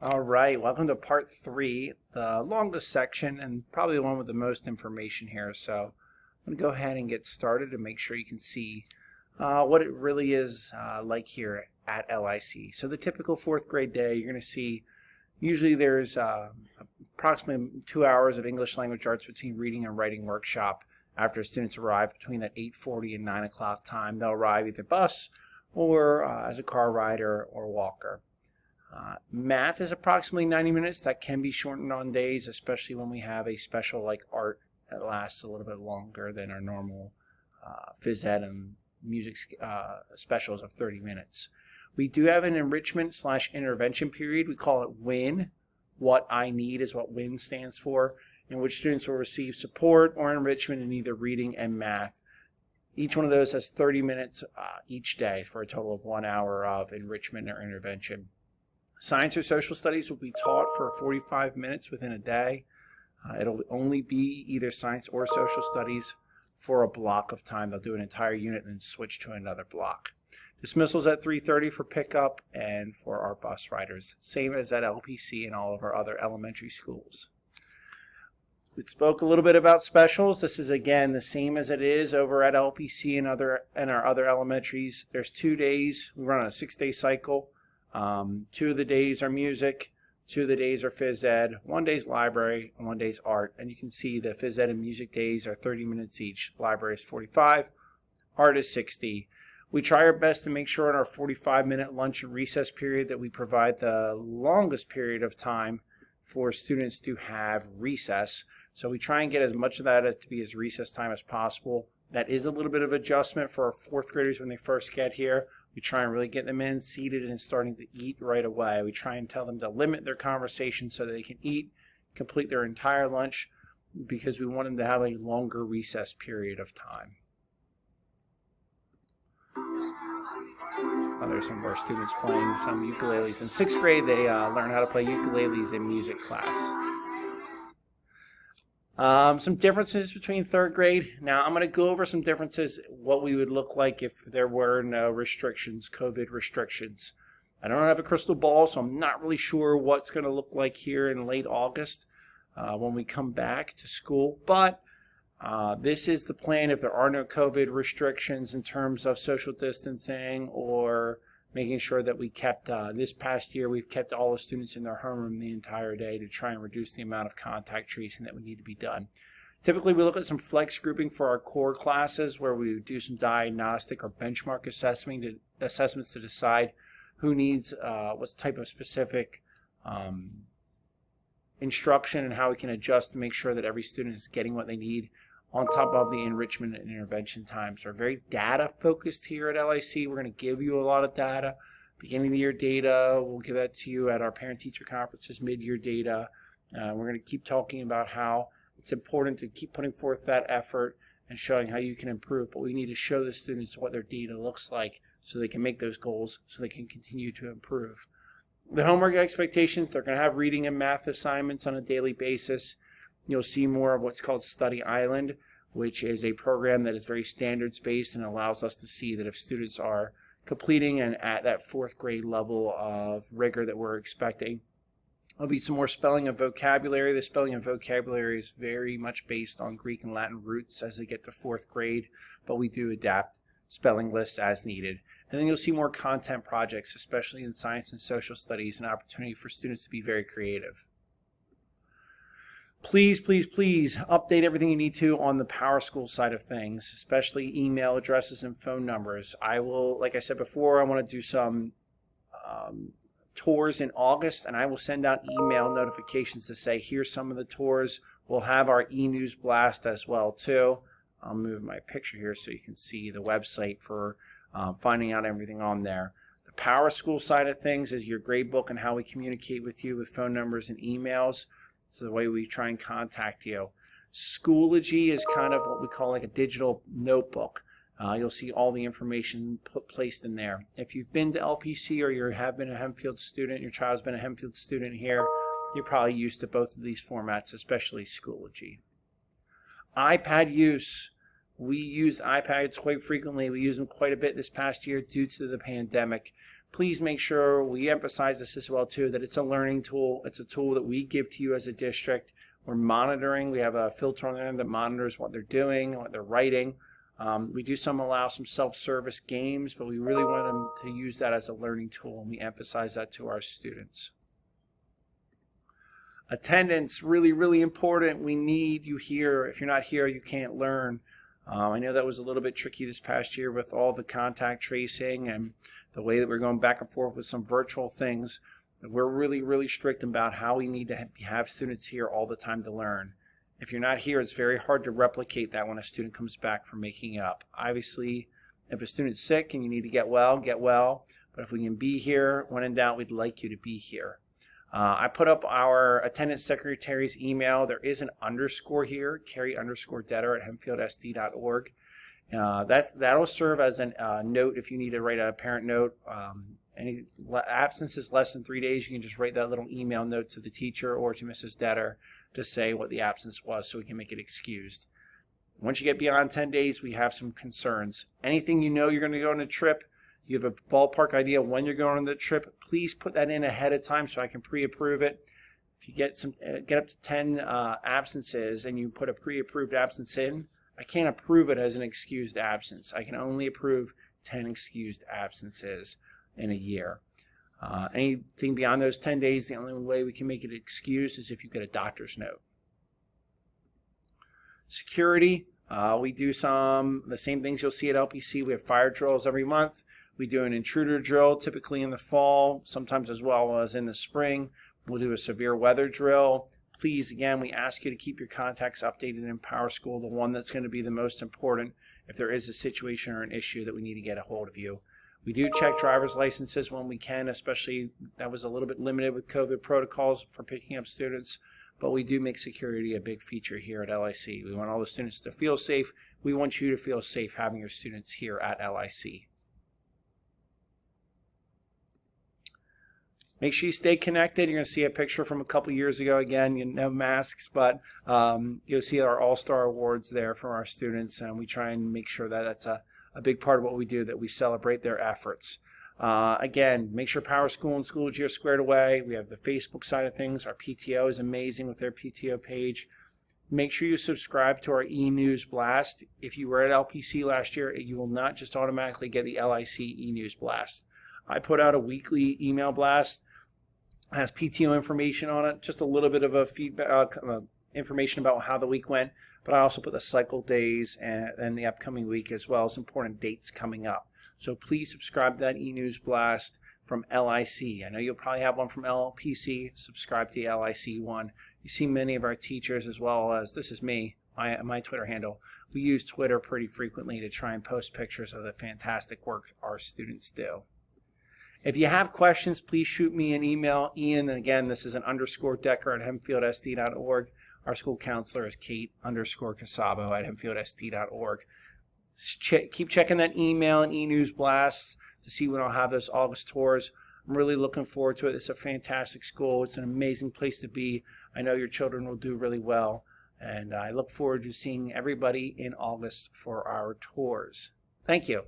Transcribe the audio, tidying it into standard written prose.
All right, welcome to part 3, the longest section and probably the one with the most information here. So I'm going to go ahead and get started and make sure you can see what it really is like here at LIC. So the typical 4th grade day, you're going to see usually there's approximately 2 hours of English language arts between reading and writing workshop after students arrive between that 8:40 and 9 o'clock time. They'll arrive either bus or as a car ride or walker. Math is approximately 90 minutes. That can be shortened on days, especially when we have a special like art that lasts a little bit longer than our normal phys ed and music specials of 30 minutes. We do have an enrichment/intervention period. We call it WIN. What I Need is what WIN stands for, in which students will receive support or enrichment in either reading and math. Each one of those has 30 minutes each day for a total of 1 hour of enrichment or intervention. Science or social studies will be taught for 45 minutes within a day. It'll only be either science or social studies for a block of time. They'll do an entire unit and then switch to another block. Dismissals at 3:30 for pickup and for our bus riders. Same as at LPC and all of our other elementary schools. We spoke a little bit about specials. This is again the same as it is over at LPC and our other elementaries. There's 2 days. We run on a 6-day cycle. 2 of the days are music, 2 of the days are phys ed, 1 day's library, and 1 day's art. And you can see the phys ed and music days are 30 minutes each. Library is 45, art is 60. We try our best to make sure in our 45-minute lunch and recess period that we provide the longest period of time for students to have recess. So we try and get as much of that as to be as recess time as possible. That is a little bit of adjustment for our 4th graders when they first get here. We try and really get them in, seated, and starting to eat right away. We try and tell them to limit their conversation so that they can eat, complete their entire lunch, because we want them to have a longer recess period of time. There's some of our students playing some ukuleles. In 6th grade, they learn how to play ukuleles in music class. Some differences between 3rd grade. Now, I'm going to go over some differences, what we would look like if there were no restrictions, COVID restrictions. I don't have a crystal ball, so I'm not really sure what's going to look like here in late August when we come back to school. But this is the plan if there are no COVID restrictions in terms of social distancing or making sure that we kept, this past year, we've kept all the students in their homeroom the entire day to try and reduce the amount of contact tracing that would need to be done. Typically, we look at some flex grouping for our core classes where we do some diagnostic or benchmark assessments to decide who needs what type of specific instruction and how we can adjust to make sure that every student is getting what they need on top of the enrichment and intervention times. We're very data focused here at LIC. We're going to give you a lot of data. Beginning of the year data, we'll give that to you at our parent-teacher conferences, mid-year data. We're going to keep talking about how it's important to keep putting forth that effort and showing how you can improve. But we need to show the students what their data looks like so they can make those goals, so they can continue to improve. The homework expectations, they're going to have reading and math assignments on a daily basis. You'll see more of what's called Study Island, which is a program that is very standards-based and allows us to see that if students are completing and at that 4th grade level of rigor that we're expecting. There'll be some more spelling and vocabulary. The spelling and vocabulary is very much based on Greek and Latin roots as they get to 4th grade, but we do adapt spelling lists as needed. And then you'll see more content projects, especially in science and social studies, an opportunity for students to be very creative. Please, please, please update everything you need to on the PowerSchool side of things, especially email addresses and phone numbers. I will, like I said before, I want to do some tours in August, and I will send out email notifications to say, here's some of the tours. We'll have our e-news blast as well, too. I'll move my picture here so you can see the website for finding out everything on there. The PowerSchool side of things is your grade book and how we communicate with you with phone numbers and emails. It's the way we try and contact you. Schoology is kind of what we call like a digital notebook. You'll see all the information placed in there. If you've been to LPC or you have been a Hempfield student, your child's been a Hempfield student here, you're probably used to both of these formats, especially Schoology. iPad use. We use iPads quite frequently. We use them quite a bit this past year due to the pandemic. please make sure we emphasize this as well too, that it's a learning tool. It's a tool that we give to you as a district. We're monitoring. We have a filter on there that monitors what they're doing, what they're writing. We do allow some self-service games, but we really want them to use that as a learning tool, and we emphasize that to our students. Attendance, really, really important. We need you here. If you're not here, you can't learn. I know that was a little bit tricky this past year with all the contact tracing and the way that we're going back and forth with some virtual things. We're really, really strict about how we need to have students here all the time to learn. If you're not here, it's very hard to replicate that when a student comes back from making up. Obviously, if a student's sick and you need to get well, get well. But if we can be here, when in doubt, we'd like you to be here. I put up our attendance secretary's email. There is an underscore here, Carrie_Detter@hempfieldsd.org. That'll serve as a note if you need to write a parent note. Any absences less than 3 days, you can just write that little email note to the teacher or to Mrs. Detter to say what the absence was so we can make it excused. Once you get beyond 10 days, we have some concerns. Anything you know you're going to go on a trip, you have a ballpark idea when you're going on the trip, please put that in ahead of time so I can pre-approve it. If you get up to 10 absences and you put a pre-approved absence in, I can't approve it as an excused absence. I can only approve 10 excused absences in a year. Anything beyond those 10 days, the only way we can make it excused is if you get a doctor's note. Security, we do the same things you'll see at LPC. We have fire drills every month. We do an intruder drill typically in the fall, sometimes as well as in the spring. We'll do a severe weather drill. Please, again, we ask you to keep your contacts updated in PowerSchool, the one that's going to be the most important if there is a situation or an issue that we need to get a hold of you. We do check driver's licenses when we can, especially that was a little bit limited with COVID protocols for picking up students, but we do make security a big feature here at LIC. We want all the students to feel safe. We want you to feel safe having your students here at LIC. Make sure you stay connected. You're going to see a picture from a couple years ago. Again, no masks, but you'll see our All-Star Awards there from our students, and we try and make sure that that's a big part of what we do, that we celebrate their efforts. Again, make sure PowerSchool and Schoology are squared away. We have the Facebook side of things. Our PTO is amazing with their PTO page. Make sure you subscribe to our e-news blast. If you were at LPC last year, you will not just automatically get the LIC e-news blast. I put out a weekly email blast. It has PTO information on it, just a little bit of a feedback, information about how the week went. But I also put the cycle days and the upcoming week, as well as important dates coming up. So please subscribe to that e-news blast from LIC. I know you'll probably have one from LPC. Subscribe to the LIC one. You see many of our teachers, as well as, this is me, my Twitter handle. We use Twitter pretty frequently to try and post pictures of the fantastic work our students do. If you have questions, please shoot me an email. Ian, and again, this is an _Decker@hempfieldsd.org. Our school counselor is Kate_Casabo@hempfieldsd.org. Keep checking that email and e-news blasts to see when I'll have those August tours. I'm really looking forward to it. It's a fantastic school. It's an amazing place to be. I know your children will do really well. And I look forward to seeing everybody in August for our tours. Thank you.